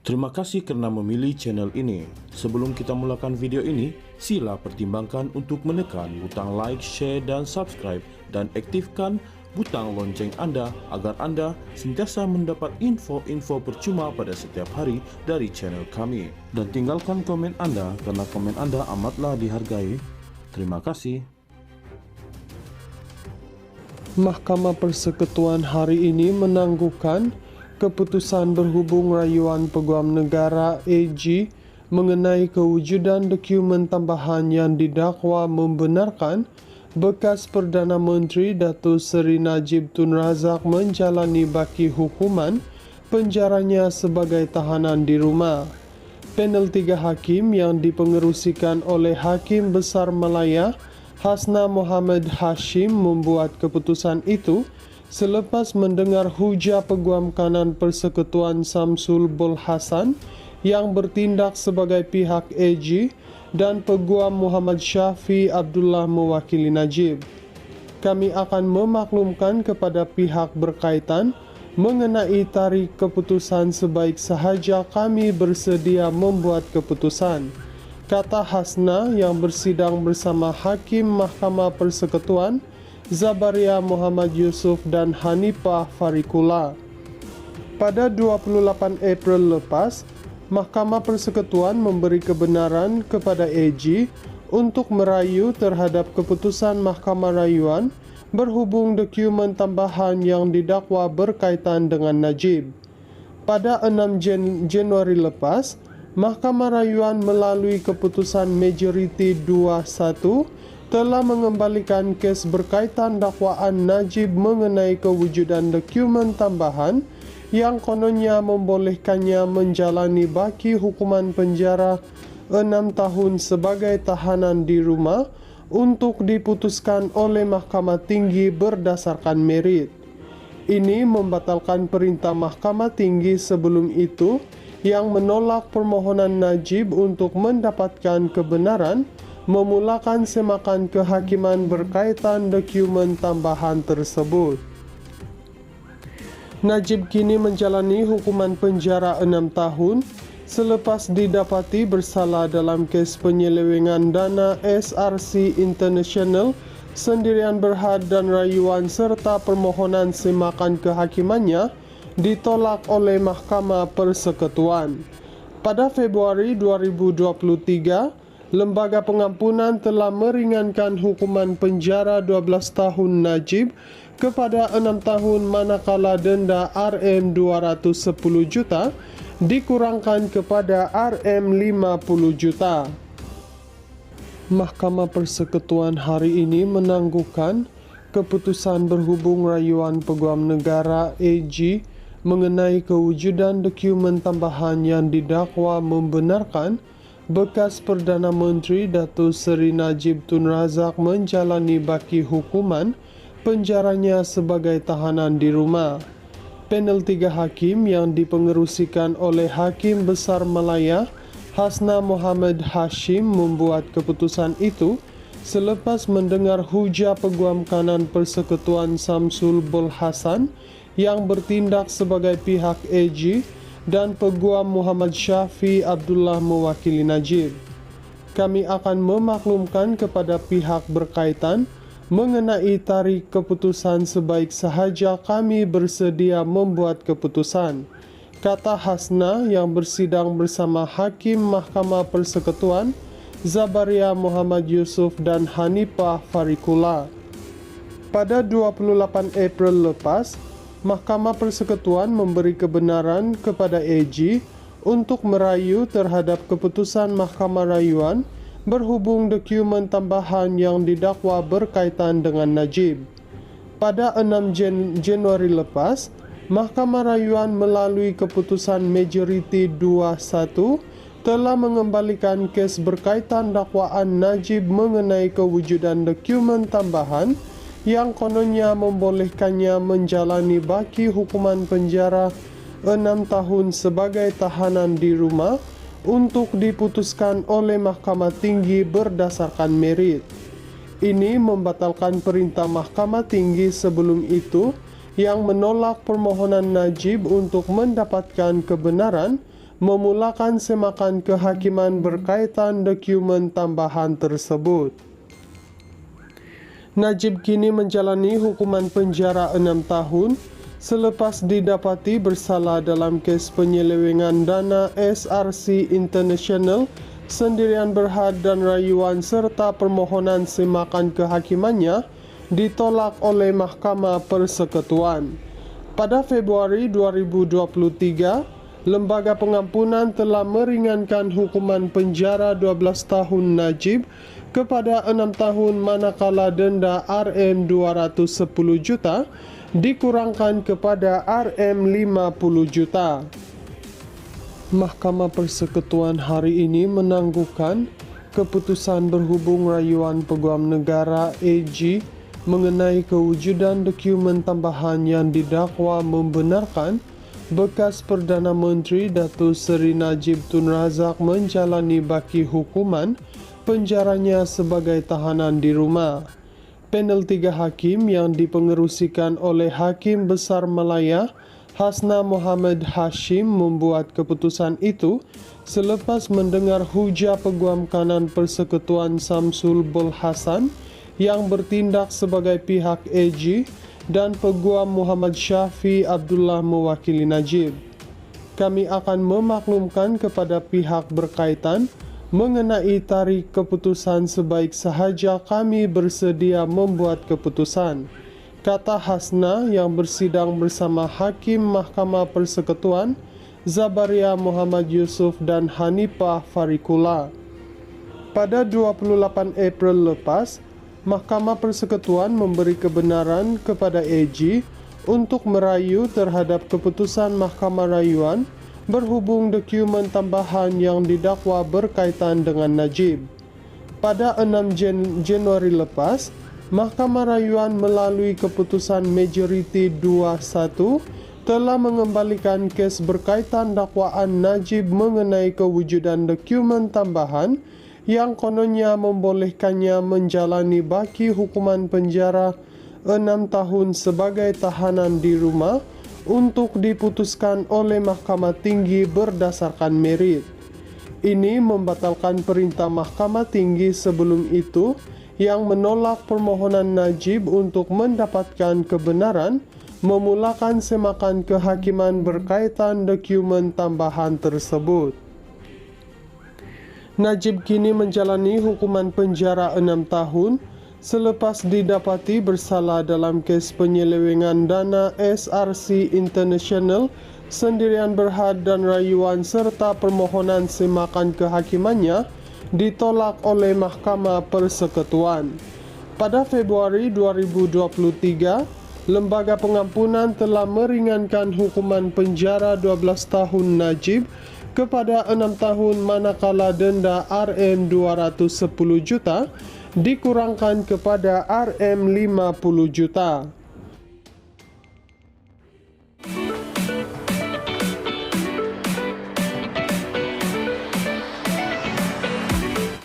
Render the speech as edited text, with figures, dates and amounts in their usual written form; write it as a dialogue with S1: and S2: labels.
S1: Terima kasih karena memilih channel ini. Sebelum kita mulakan video ini, sila pertimbangkan untuk menekan butang like, share, dan subscribe, dan aktifkan butang lonceng Anda agar Anda sentiasa mendapat info-info percuma pada setiap hari dari channel kami. Dan tinggalkan komen Anda karena komen Anda amatlah dihargai. Terima kasih.
S2: Mahkamah Persekutuan hari ini menangguhkan keputusan berhubung rayuan Peguam Negara AG mengenai kewujudan dokumen tambahan yang didakwa membenarkan bekas Perdana Menteri Datuk Seri Najib Tun Razak menjalani baki hukuman penjaranya sebagai tahanan di rumah. Panel 3 hakim yang dipengerusikan oleh Hakim Besar Malaya Hasna Mohamad Hashim membuat keputusan itu selepas mendengar hujah Peguam Kanan Persekutuan Samsul Bol Hasan yang bertindak sebagai pihak AG dan Peguam Muhammad Syafi Abdullah mewakili Najib. Kami akan memaklumkan kepada pihak berkaitan mengenai tarikh keputusan sebaik sahaja kami bersedia membuat keputusan, kata Hasna yang bersidang bersama Hakim Mahkamah Persekutuan Zabaria Muhammad Yusuf dan Hanifah Farikula. Pada 28 April lepas, Mahkamah Persekutuan memberi kebenaran kepada AG untuk merayu terhadap keputusan Mahkamah Rayuan berhubung dokumen tambahan yang didakwa berkaitan dengan Najib. Pada 6 Januari lepas, Mahkamah Rayuan melalui keputusan majoriti 2-1 telah mengembalikan kes berkaitan dakwaan Najib mengenai kewujudan dokumen tambahan yang kononnya membolehkannya menjalani baki hukuman penjara 6 tahun sebagai tahanan di rumah untuk diputuskan oleh Mahkamah Tinggi berdasarkan merit. Ini membatalkan perintah Mahkamah Tinggi sebelum itu yang menolak permohonan Najib untuk mendapatkan kebenaran memulakan semakan kehakiman berkaitan dokumen tambahan tersebut. Najib kini menjalani hukuman penjara 6 tahun selepas didapati bersalah dalam kes penyelewengan dana SRC International, Sendirian Berhad dan Rayuan serta permohonan semakan kehakimannya ditolak oleh Mahkamah Persekutuan. Pada Februari 2023, Lembaga Pengampunan telah meringankan hukuman penjara 12 tahun Najib kepada 6 tahun manakala denda RM210 juta dikurangkan kepada RM50 juta. Mahkamah Persekutuan hari ini menangguhkan keputusan berhubung rayuan Peguam Negara AG mengenai kewujudan dokumen tambahan yang didakwa membenarkan bekas Perdana Menteri Datuk Seri Najib Tun Razak menjalani baki hukuman penjaranya sebagai tahanan di rumah. Panel 3 hakim yang dipengerusikan oleh Hakim Besar Malaya Hasna Mohamad Hashim membuat keputusan itu selepas mendengar hujah Peguam Kanan Persekutuan Samsul Bol Hasan yang bertindak sebagai pihak AG dan Peguam Muhammad Syafi Abdullah mewakili Najib. Kami akan memaklumkan kepada pihak berkaitan mengenai tarikh keputusan sebaik sahaja kami bersedia membuat keputusan, kata Hasna yang bersidang bersama Hakim Mahkamah Persekutuan Zabaria Muhammad Yusuf dan Hanifah Farikula. Pada 28 April lepas, Mahkamah Persekutuan memberi kebenaran kepada AG untuk merayu terhadap keputusan Mahkamah Rayuan berhubung dokumen tambahan yang didakwa berkaitan dengan Najib. Pada 6 Januari lepas, Mahkamah Rayuan melalui keputusan majoriti 2-1 telah mengembalikan kes berkaitan dakwaan Najib mengenai kewujudan dokumen tambahan yang kononnya membolehkannya menjalani baki hukuman penjara 6 tahun sebagai tahanan di rumah untuk diputuskan oleh Mahkamah Tinggi berdasarkan merit. Ini membatalkan perintah Mahkamah Tinggi sebelum itu yang menolak permohonan Najib untuk mendapatkan kebenaran memulakan semakan kehakiman berkaitan dokumen tambahan tersebut. Najib kini menjalani hukuman penjara 6 tahun selepas didapati bersalah dalam kes penyelewengan dana SRC International, Sendirian Berhad dan Rayuan serta permohonan semakan kehakimannya ditolak oleh Mahkamah Persekutuan. Pada Februari 2023, Lembaga Pengampunan telah meringankan hukuman penjara 12 tahun Najib kepada 6 tahun manakala denda RM210 juta dikurangkan kepada RM50 juta. Mahkamah Persekutuan hari ini menangguhkan keputusan berhubung rayuan Peguam Negara AG mengenai kewujudan dokumen tambahan yang didakwa membenarkan bekas Perdana Menteri Datuk Seri Najib Tun Razak menjalani baki hukuman penjaranya sebagai tahanan di rumah. Panel 3 hakim yang dipengerusikan oleh Hakim Besar Malaya Hasna Mohamad Hashim membuat keputusan itu selepas mendengar hujah Peguam Kanan Persekutuan Samsul Bul Hasan yang bertindak sebagai pihak AG dan Peguam Muhammad Syafi Abdullah mewakili Najib. Kami akan memaklumkan kepada pihak berkaitan mengenai tarikh keputusan sebaik sahaja kami bersedia membuat keputusan, kata Hasna yang bersidang bersama Hakim Mahkamah Persekutuan Zabaria Muhammad Yusuf dan Hanifah Farikula. Pada 28 April lepas, Mahkamah Persekutuan memberi kebenaran kepada AG untuk merayu terhadap keputusan Mahkamah Rayuan berhubung dokumen tambahan yang didakwa berkaitan dengan Najib. Pada 6 Januari lepas, Mahkamah Rayuan melalui keputusan majoriti 2-1 telah mengembalikan kes berkaitan dakwaan Najib mengenai kewujudan dokumen tambahan yang kononnya membolehkannya menjalani baki hukuman penjara 6 tahun sebagai tahanan di rumah untuk diputuskan oleh Mahkamah Tinggi berdasarkan merit. Ini membatalkan perintah Mahkamah Tinggi sebelum itu yang menolak permohonan Najib untuk mendapatkan kebenaran memulakan semakan kehakiman berkaitan dokumen tambahan tersebut. Najib kini menjalani hukuman penjara 6 tahun selepas didapati bersalah dalam kes penyelewengan dana SRC International, Sendirian Berhad dan Rayuan serta permohonan semakan kehakimannya ditolak oleh Mahkamah Persekutuan. Pada Februari 2023, Lembaga Pengampunan telah meringankan hukuman penjara 12 tahun Najib kepada 6 tahun manakala denda RM210 juta dikurangkan kepada RM50 juta.